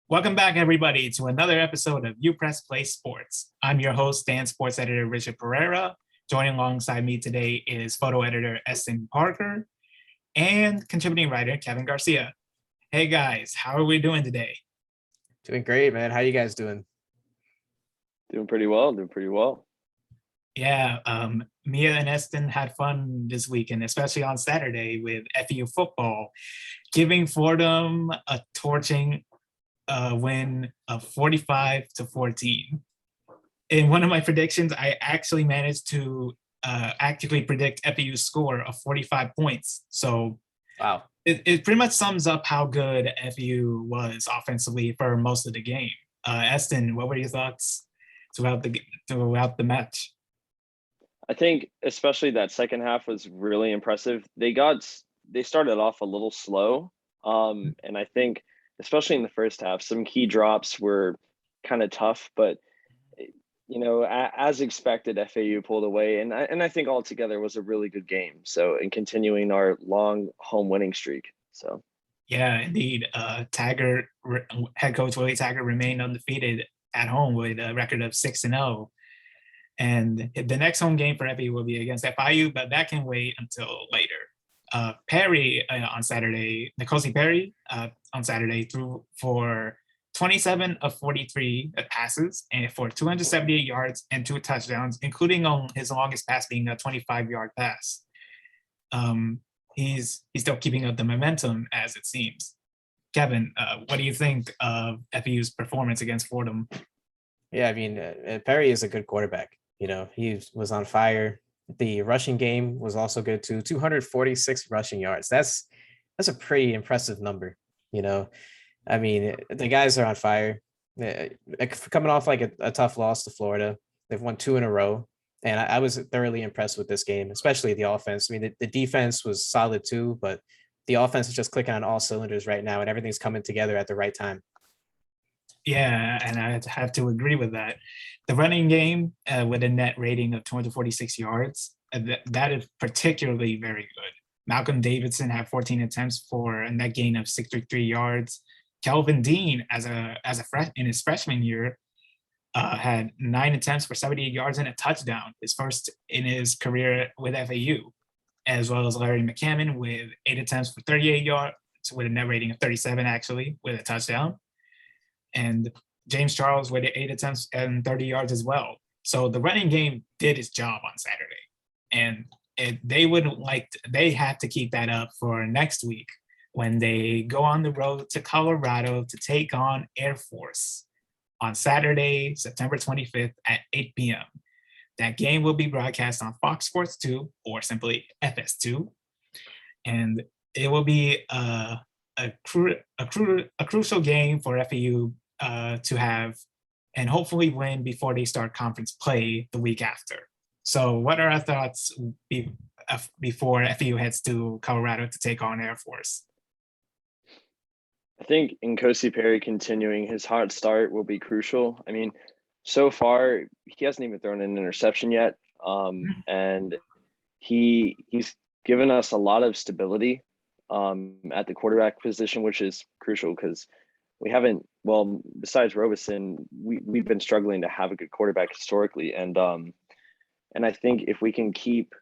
Welcome back, everybody, to another episode of UPressPlay Sports. I'm your host and sports editor, Richard Pereira. Joining alongside me today is photo editor Eston Parker and contributing writer Kevin Garcia. Hey, guys, how are we doing today? Doing great, man. How you guys doing? Doing pretty well. Yeah, Mia and Eston had fun this weekend, especially on Saturday with FEU football, giving Fordham a torching win of 45-14. In one of my predictions, I actually managed to accurately predict FEU's score of 45 points. So wow, it pretty much sums up how good FEU was offensively for most of the game. Eston, what were your thoughts throughout the match? I think especially that second half was really impressive. They started off a little slow, and I think especially in the first half, some key drops were kind of tough, but as expected, FAU pulled away, and I think altogether was a really good game. So, in continuing our long home winning streak. So, yeah, indeed, Taggart head coach Willie Taggart remained undefeated at home with a record of 6-0. And the next home game for FAU will be against FIU, but that can wait until later. Perry on Saturday, Nicosi Perry on Saturday threw for 27 of 43 passes and for 278 yards and 2 touchdowns, including on his longest pass being a 25-yard pass. He's still keeping up the momentum, as it seems. Kevin, what do you think of FEU's performance against Fordham? Yeah, I mean, Perry is a good quarterback. He was on fire. The rushing game was also good too. 246 rushing yards. That's a pretty impressive number. I mean, the guys are on fire. Coming off like a tough loss to Florida, they've won 2 in a row, and I was thoroughly impressed with this game, especially the offense. I mean, the defense was solid too, but the offense is just clicking on all cylinders right now, and everything's coming together at the right time. Yeah, and I have to agree with that. The running game with a net rating of 246 yards, that is particularly very good. Malcolm Davidson had 14 attempts for a net gain of 63 yards. Kelvin Dean, in his freshman year, had 9 attempts for 78 yards and a touchdown, his first in his career with FAU, as well as Larry McCammon with 8 attempts for 38 yards, with a net rating of 37, actually, with a touchdown. And James Charles with 8 attempts and 30 yards as well. So the running game did its job on Saturday. And they have to keep that up for next week when they go on the road to Colorado to take on Air Force on Saturday, September 25th at 8 p.m. That game will be broadcast on Fox Sports 2 or simply FS2. And it will be a crucial game for FAU to have and hopefully win before they start conference play the week after. So what are our thoughts before FAU heads to Colorado to take on Air Force? I think Nkosi Perry continuing his hot start will be crucial. I mean, so far, he hasn't even thrown an interception yet. And he's given us a lot of stability at the quarterback position, which is crucial because we haven't, besides Robeson, we've been struggling to have a good quarterback historically. And I think if we can keep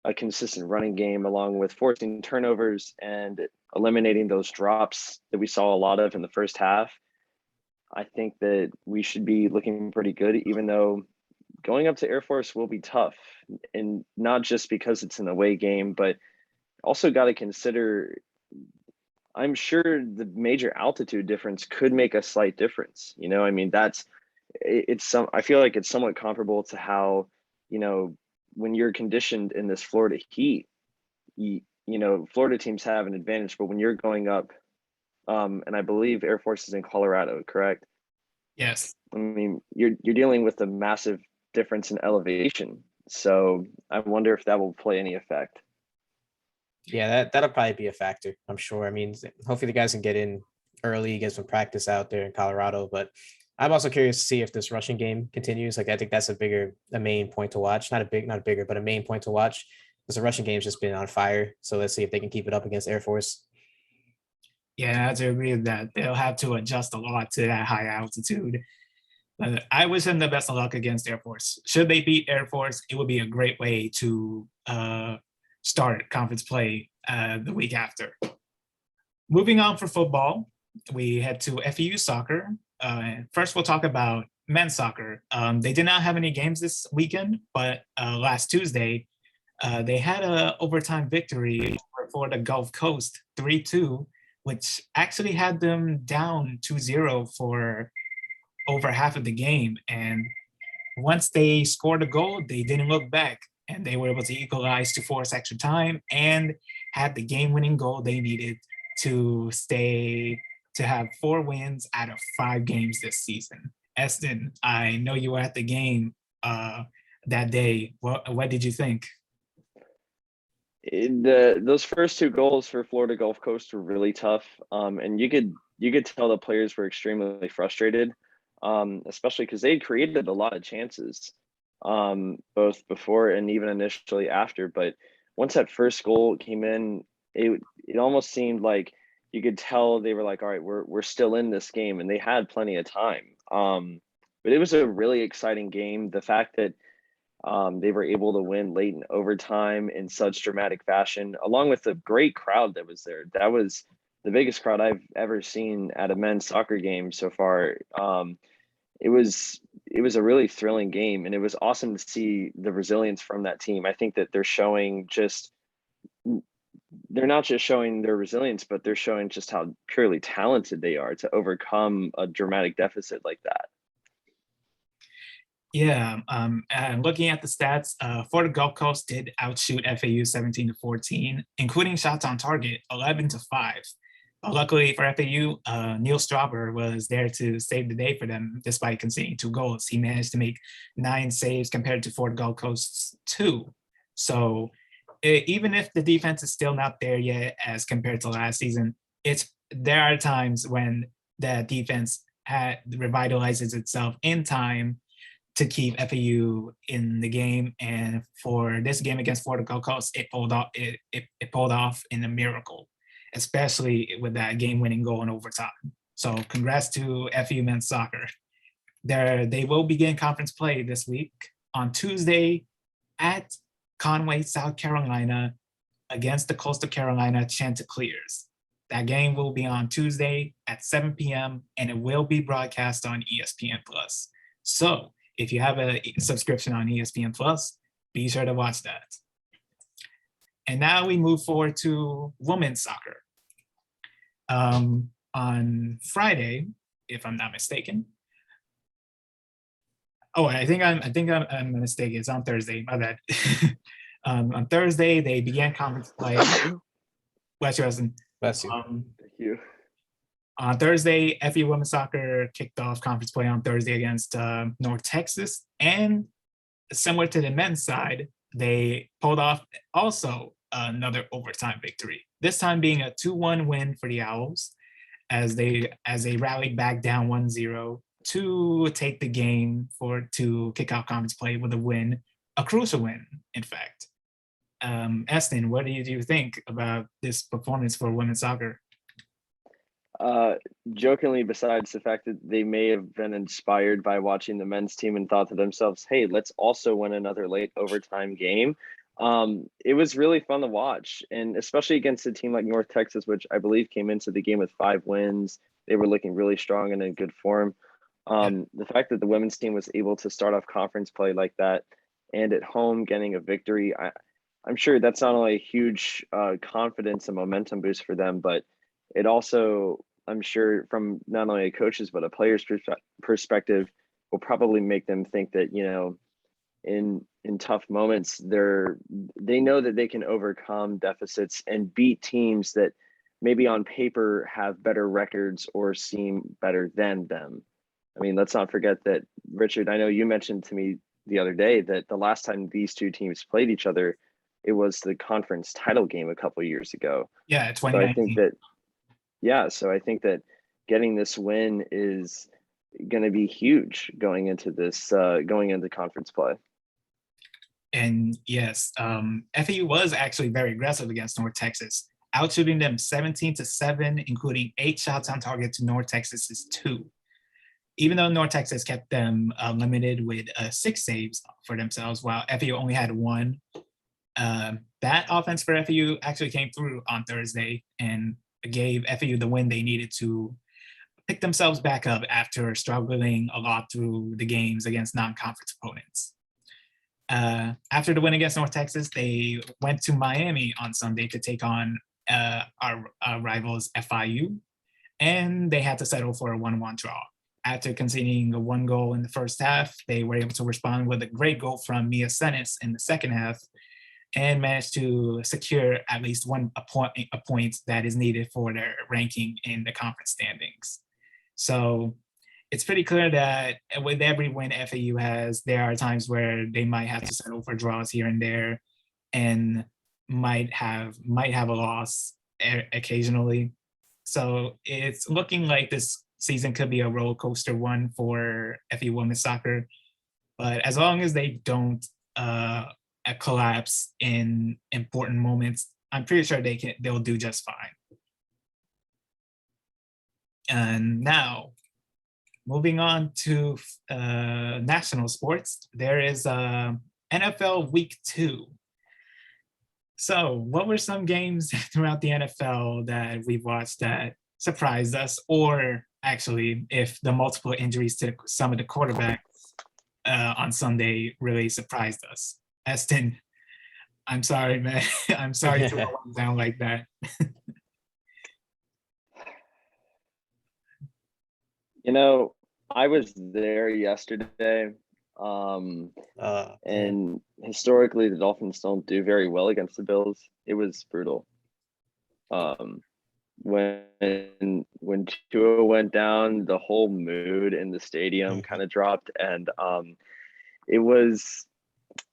a consistent running game along with forcing turnovers and eliminating those drops that we saw a lot of in the first half, I think that we should be looking pretty good, even though going up to Air Force will be tough. And not just because it's an away game, but also got to consider, I'm sure the major altitude difference could make a slight difference. I mean, I feel like it's somewhat comparable to how, when you're conditioned in this Florida heat, Florida teams have an advantage, but when you're going up, and I believe Air Force is in Colorado, correct? Yes. I mean, you're dealing with a massive difference in elevation. So I wonder if that will play any effect. Yeah, that'll probably be a factor, I'm sure. I mean, hopefully the guys can get in early, get some practice out there in Colorado, but I'm also curious to see if this rushing game continues. Like, I think that's a main point to watch. Not a bigger, but a main point to watch because the rushing game's just been on fire. So let's see if they can keep it up against Air Force. Yeah, I have to agree with that. They'll have to adjust a lot to that high altitude. But I wish them the best of luck against Air Force. Should they beat Air Force, it would be a great way to start conference play the week after. Moving on for football, we head to FEU soccer. First, we'll talk about men's soccer. They did not have any games this weekend, but last Tuesday, they had a overtime victory for the Gulf Coast 3-2, which actually had them down 2-0 for over half of the game. And once they scored a goal, they didn't look back, and they were able to equalize to force extra time and had the game-winning goal they needed to have 4 wins out of 5 games this season. Eston, I know you were at the game that day. What did you think? Those first 2 goals for Florida Gulf Coast were really tough, and you could tell the players were extremely frustrated, especially because they created a lot of chances, both before and even initially after. But once that first goal came in, it almost seemed like you could tell they were like, all right, we're still in this game, and they had plenty of time. But it was a really exciting game. The fact that they were able to win late in overtime in such dramatic fashion, along with the great crowd that was there. That was the biggest crowd I've ever seen at a men's soccer game so far. It was a really thrilling game, and it was awesome to see the resilience from that team. I think that they're not just showing their resilience, but they're showing just how purely talented they are to overcome a dramatic deficit like that. Yeah, and looking at the stats, for the Gulf Coast did outshoot FAU 17-14, including shots on target 11-5. But luckily for FAU, Neil Strauber was there to save the day for them despite conceding 2 goals. He managed to make 9 saves compared to Fort Gulf Coast's 2. So even if the defense is still not there yet as compared to last season, there are times when the defense revitalizes itself in time to keep FAU in the game. And for this game against Florida Gulf Coast, it pulled off in a miracle, especially with that game-winning goal in overtime. So congrats to FAU men's soccer. They will begin conference play this week on Tuesday at Conway, South Carolina, against the Coastal Carolina Chanticleers. That game will be on Tuesday at 7 p.m. and it will be broadcast on ESPN+. So if you have a subscription on ESPN+, be sure to watch that. And now we move forward to women's soccer. On Friday, if I'm not mistaken. Oh, I think I'm mistaken. It's on Thursday. My bad. On Thursday, they began conference play. Bless you, Eston. Bless you. Thank you. On Thursday, FE women's soccer kicked off conference play on Thursday against North Texas, and similar to the men's side, they pulled off also another overtime victory. This time being a 2-1 win for the Owls, as they rallied back down 1-0 to take the game to kick off conference play with a win, a crucial win, in fact. Eston, what do you think about this performance for women's soccer? Jokingly, besides the fact that they may have been inspired by watching the men's team and thought to themselves, hey, let's also win another late overtime game. It was really fun to watch, and especially against a team like North Texas, which I believe came into the game with 5 wins. They were looking really strong and in good form. The fact that the women's team was able to start off conference play like that and at home getting a victory, I'm sure that's not only a huge confidence and momentum boost for them, but it also, I'm sure, from not only a coach's but a player's perspective, will probably make them think that, you know, in tough moments, they know that they can overcome deficits and beat teams that maybe on paper have better records or seem better than them. I mean, let's not forget that, Richard, I know you mentioned to me the other day that the last time these two teams played each other, it was the conference title game a couple of years ago. Yeah, 2019. So I think that getting this win is going to be huge going into conference play. And yes, FAU was actually very aggressive against North Texas. outshooting them 17-7, including 8 shots on target to North Texas's 2. Even though North Texas kept them limited with 6 saves for themselves, while FAU only had 1. That offense for FAU actually came through on Thursday and gave FAU the win they needed to pick themselves back up after struggling a lot through the games against non-conference opponents. After the win against North Texas, they went to Miami on Sunday to take on our rivals FIU, and they had to settle for a 1-1 draw. After conceding a 1 goal in the first half, they were able to respond with a great goal from Mia Senes in the second half and managed to secure at least a point that is needed for their ranking in the conference standings. So it's pretty clear that with every win FAU has, there are times where they might have to settle for draws here and there and might have a loss occasionally. So it's looking like this season could be a roller coaster one for FAU women's soccer. But as long as they don't collapse in important moments, I'm pretty sure they'll do just fine. And now, moving on to national sports, there is NFL Week 2. So what were some games throughout the NFL that we've watched that surprised us? Or actually, if the multiple injuries to some of the quarterbacks on Sunday really surprised us? Eston, I'm sorry, man. I'm sorry to let you down like that. You know, I was there yesterday, and historically the Dolphins don't do very well against the Bills. It was brutal. When Tua went down, the whole mood in the stadium kind of dropped, and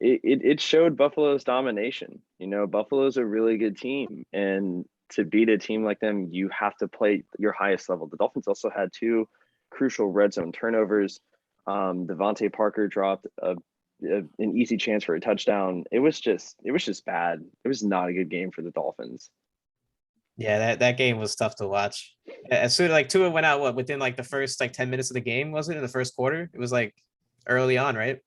it showed Buffalo's domination. You know, Buffalo's a really good team, and to beat a team like them, you have to play your highest level. The Dolphins also had 2 crucial red zone turnovers. Devontae Parker dropped an easy chance for a touchdown. It was just bad. It was not a good game for the Dolphins. Yeah, that game was tough to watch. As soon as Tua went out, within the first 10 minutes of the game, was it in the first quarter? It was early on, right?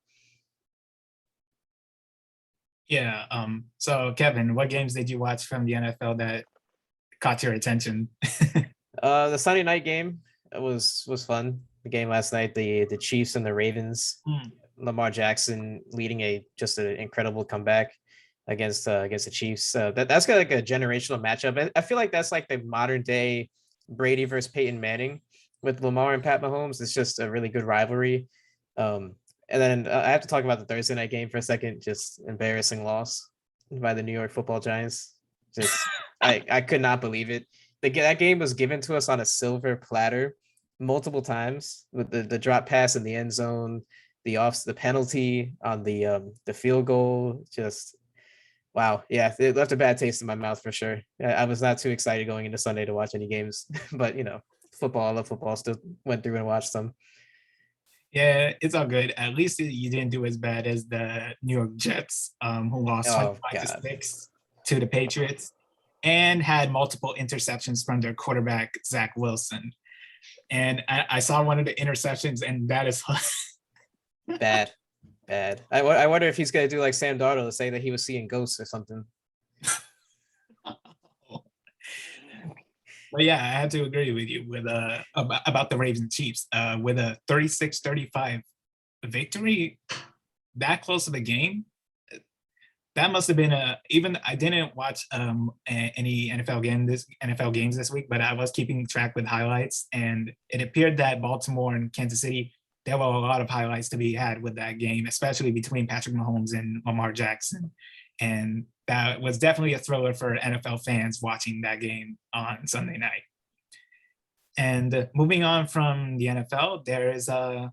Yeah. So Kevin, what games did you watch from the NFL that caught your attention? The Sunday night game was fun. The game last night, the Chiefs and the Ravens. Lamar Jackson leading just an incredible comeback against the Chiefs. That's got a generational matchup. I feel like that's the modern day Brady versus Peyton Manning with Lamar and Pat Mahomes. It's just a really good rivalry. And then I have to talk about the Thursday night game for a second. Just embarrassing loss by the New York Football Giants. Just I could not believe it. That game was given to us on a silver platter multiple times with the drop pass in the end zone, the penalty on the field goal. Just wow, yeah, it left a bad taste in my mouth for sure. I was not too excited going into Sunday to watch any games, but football, I love football. Still went through and watched them. Yeah, it's all good. At least you didn't do as bad as the New York Jets, who lost 25-6 to the Patriots and had multiple interceptions from their quarterback, Zach Wilson. And I saw one of the interceptions, and that is bad. I wonder if he's going to do like Sam Darnold to say that he was seeing ghosts or something. But yeah, I have to agree with you with about the Ravens Chiefs. With a 36-35 victory, that close of a game, that must have been even I didn't watch any NFL games this week, but I was keeping track with highlights, and it appeared that Baltimore and Kansas City, there were a lot of highlights to be had with that game, especially between Patrick Mahomes and Lamar Jackson. And that was definitely a thriller for NFL fans watching that game on Sunday night. And moving on from the NFL, there is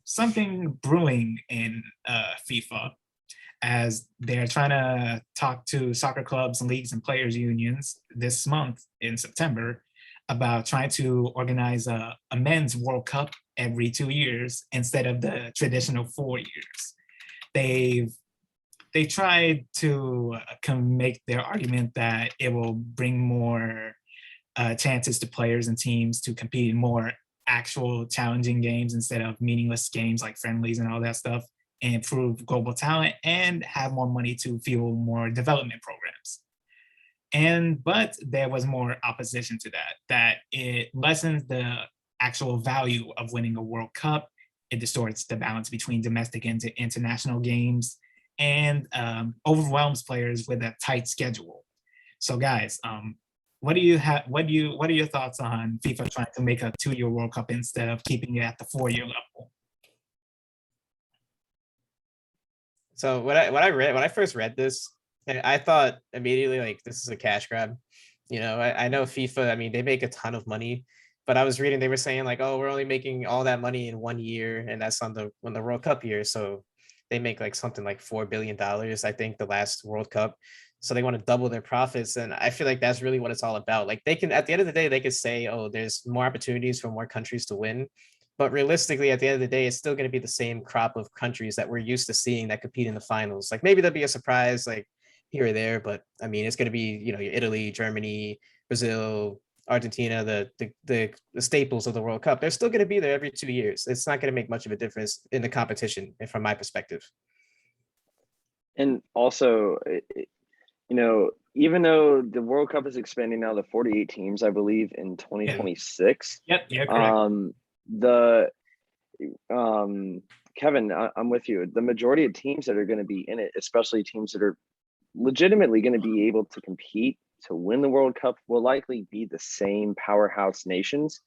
something brewing in FIFA, as they're trying to talk to soccer clubs, leagues, and players' unions this month in September about trying to organize a men's World Cup every 2 years instead of the traditional 4 years. They've they tried to make their argument that it will bring more chances to players and teams to compete in more actual challenging games instead of meaningless games like friendlies and all that stuff, and improve global talent and have more money to fuel more development programs. But there was more opposition to that it lessens the actual value of winning a World Cup. It distorts the balance between domestic and international games, and overwhelms players with a tight schedule. So guys, what are your thoughts on FIFA trying to make a 2-year World Cup instead of keeping it at the 4-year level? So when I first read this, I thought immediately like this is a cash grab. I know FIFA, I mean, they make a ton of money, but I was reading they were saying like, oh, we're only making all that money in 1 year, and that's on the World Cup year. So they make like something like $4 billion, I think, the last World Cup. So they want to double their profits. And I feel like that's really what it's all about. Like they can, at the end of the day, they could say, oh, there's more opportunities for more countries to win. But realistically, at the end of the day, it's still going to be the same crop of countries that we're used to seeing that compete in the finals. Like maybe there'll be a surprise like here or there, but I mean, it's going to be, your Italy, Germany, Brazil, Argentina, the staples of the World Cup. They're still going to be there every 2 years. It's not going to make much of a difference in the competition, from my perspective. And also, even though the World Cup is expanding now to 48 teams, I believe, in 2026. Yep. Yeah, correct. Kevin, I'm with you. The majority of teams that are going to be in it, especially teams that are legitimately going to be able to compete to win the World Cup, will likely be the same powerhouse nations.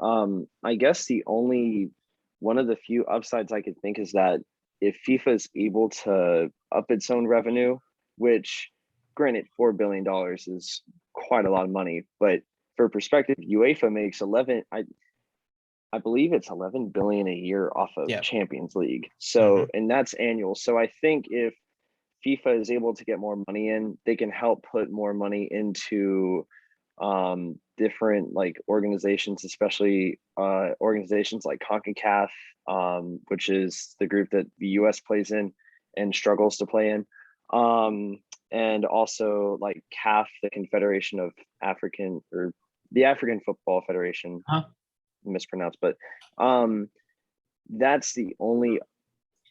I guess the only one of the few upsides I could think is that if FIFA is able to up its own revenue, which granted $4 billion is quite a lot of money, but for perspective, UEFA makes I believe it's 11 billion a year off of Champions League. So, and that's annual. So I think if FIFA is able to get more money in, they can help put more money into different like organizations, especially organizations like CONCACAF, which is the group that the US plays in and struggles to play in. And also like CAF, the Confederation of African, or the African Football Federation. Mispronounced, but that's the only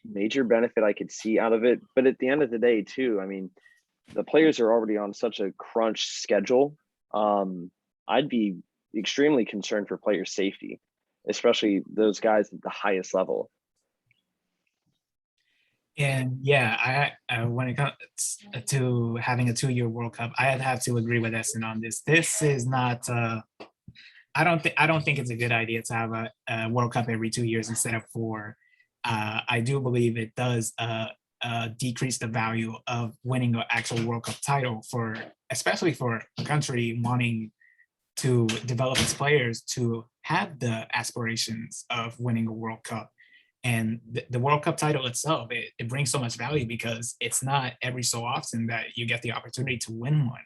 major benefit I could see out of it. But at the end of the day too, I mean, the players are already on such a crunch schedule. I'd be extremely concerned for player safety, especially those guys at the highest level. And yeah, I when it comes to having a 2-year World Cup, I'd have to agree with Eston on this. This is not I don't think it's a good idea to have a World Cup every 2 years instead of 4. I do believe it does decrease the value of winning an actual World Cup title, especially for a country wanting to develop its players to have the aspirations of winning a World Cup. And the World Cup title itself, it brings so much value because it's not every so often that you get the opportunity to win one.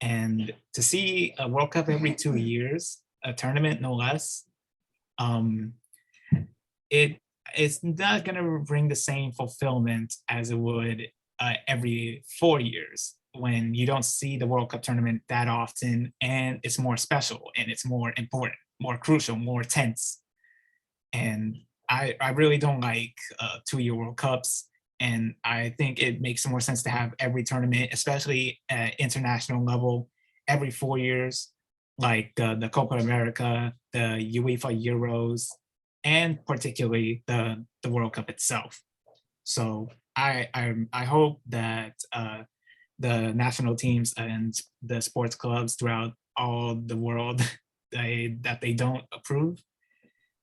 And to see a World Cup every 2 years, a tournament no less, it's not going to bring the same fulfillment as it would every 4 years, when you don't see the World Cup tournament that often, and it's more special and it's more important, more crucial, more tense. And I really don't like 2-year World Cups. And I think it makes more sense to have every tournament, especially at international level, every 4 years, like the Copa America, the UEFA Euros, and particularly the World Cup itself. So I hope that the national teams and the sports clubs throughout all the world that they don't approve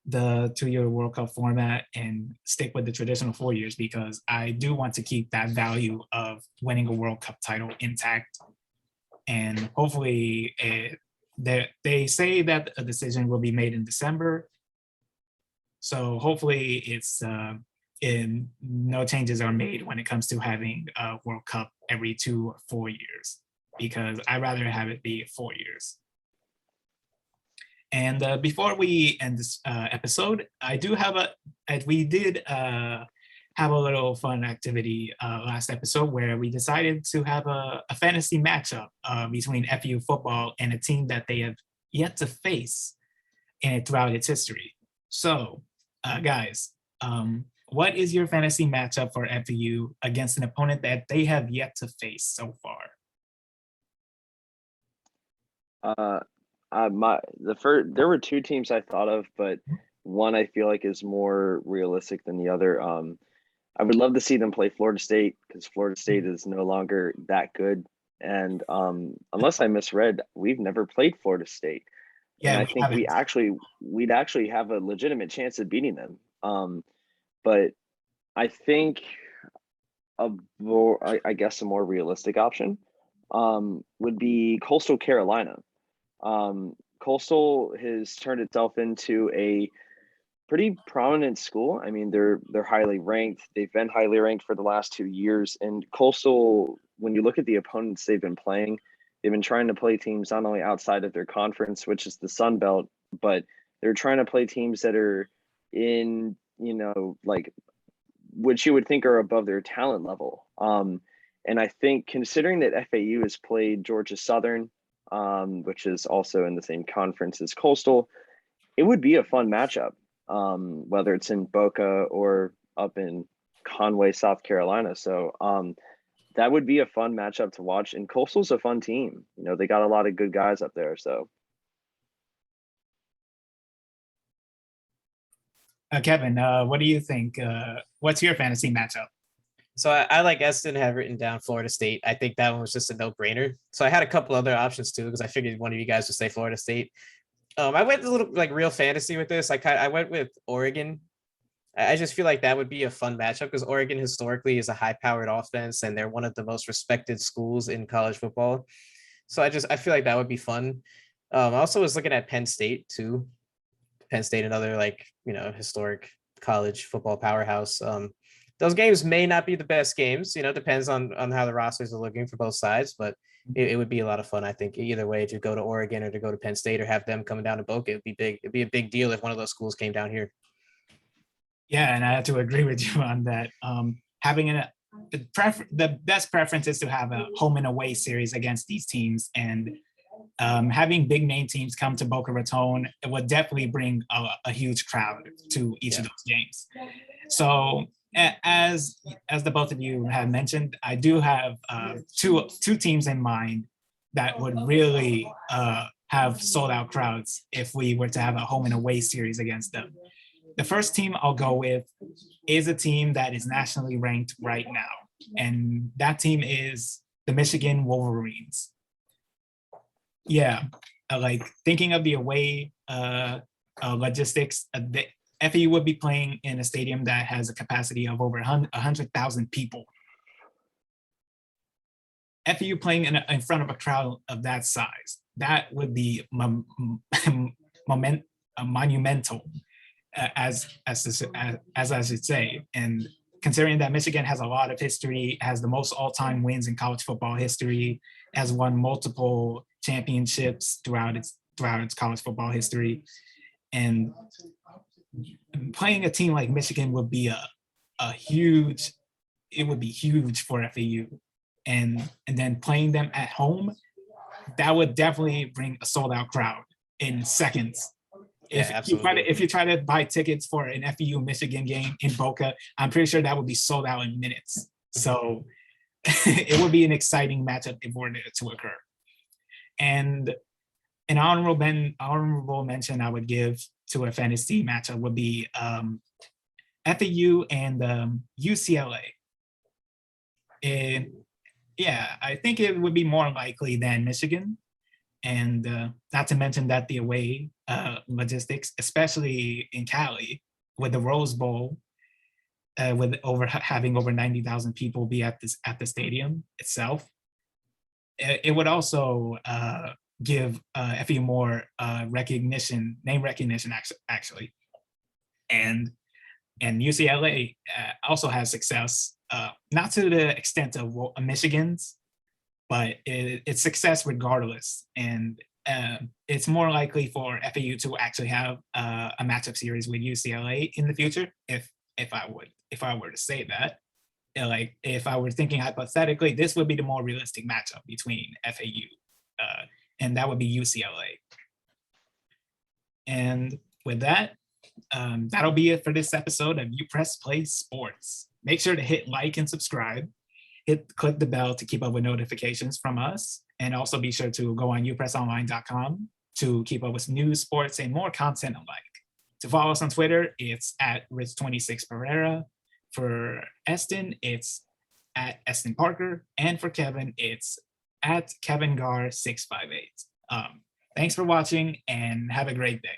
the 2-year World Cup format and stick with the traditional 4 years, because I do want to keep that value of winning a World Cup title intact. And hopefully they say that a decision will be made in December. So hopefully no changes are made when it comes to having a World Cup every 2 or 4 years, because I'd rather have it be 4 years. And before we end this episode, I do have we did have a little fun activity last episode where we decided to have a fantasy matchup between FU football and a team that they have yet to face throughout its history. So, guys, what is your fantasy matchup for FU against an opponent that they have yet to face so far? There were two teams I thought of, but one I feel like is more realistic than the other. I would love to see them play Florida State because Florida State is no longer that good. And unless I misread, we've never played Florida State. Yeah, and I think we'd actually have a legitimate chance of beating them. But I think I guess a more realistic option would be Coastal Carolina. Coastal has turned itself into a pretty prominent school. I mean, they're highly ranked. They've been highly ranked for the last 2 years. And Coastal, when you look at the opponents they've been playing, they've been trying to play teams not only outside of their conference, which is the Sun Belt, but they're trying to play teams that are in, like which you would think are above their talent level. And I think considering that FAU has played Georgia Southern, which is also in the same conference as Coastal, it would be a fun matchup, whether it's in Boca or up in Conway, South Carolina. So that would be a fun matchup to watch. And Coastal's a fun team. They got a lot of good guys up there. So. Kevin, what do you think? What's your fantasy matchup? So I like Eston, have written down Florida State. I think that one was just a no-brainer. So I had a couple other options too, because I figured one of you guys would say Florida State. I went a little like real fantasy with this. I went with Oregon. I just feel like that would be a fun matchup because Oregon historically is a high-powered offense and they're one of the most respected schools in college football. So I feel like that would be fun. I also was looking at Penn State too. Penn State, another historic college football powerhouse. Those games may not be the best games, depends on how the rosters are looking for both sides, but it would be a lot of fun. I think either way, to go to Oregon or to go to Penn State or have them coming down to Boca, it'd be big. It'd be a big deal if one of those schools came down here. Yeah, and I have to agree with you on that. Having the best preference is to have a home and away series against these teams, and having big name teams come to Boca Raton, it would definitely bring a huge crowd to each of those games. So as the both of you have mentioned, I do have two teams in mind that would really have sold out crowds if we were to have a home and away series against them. The first team I'll go with is a team that is nationally ranked right now, and that team is the Michigan Wolverines. Yeah, like thinking of the away logistics, the FAU would be playing in a stadium that has a capacity of over 100,000 people. FAU playing in front of a crowd of that size, that would be monumental, as I should say. And considering that Michigan has a lot of history, has the most all-time wins in college football history, has won multiple championships throughout its college football history, and playing a team like Michigan would be huge for FAU, and then playing them at home, that would definitely bring a sold-out crowd in seconds. If you try to buy tickets for an FAU Michigan game in Boca, I'm pretty sure that would be sold out in minutes. So it would be an exciting matchup if it were to occur. And an honorable mention I would give to a fantasy matchup would be FAU and UCLA. And yeah, I think it would be more likely than Michigan. And not to mention that the away logistics, especially in Cali, with the Rose Bowl, with having over 90,000 people be at the stadium itself, it would also give FAU more name recognition actually, and UCLA also has success, not to the extent of Michigan's, but it's success regardless. And it's more likely for FAU to actually have a matchup series with UCLA in the future if if I were to say that. Like if I were thinking hypothetically, this would be the more realistic matchup between FAU, and that would be UCLA. And with that, that'll be it for this episode of UPressPlay Sports. Make sure to hit like and subscribe. Click the bell to keep up with notifications from us. And also be sure to go on upressonline.com to keep up with news, sports, and more content alike. To follow us on Twitter, it's at Rich26 Pereira. For Eston, it's at Eston Parker. And for Kevin, it's at Kevin Gar 658. Thanks for watching and have a great day.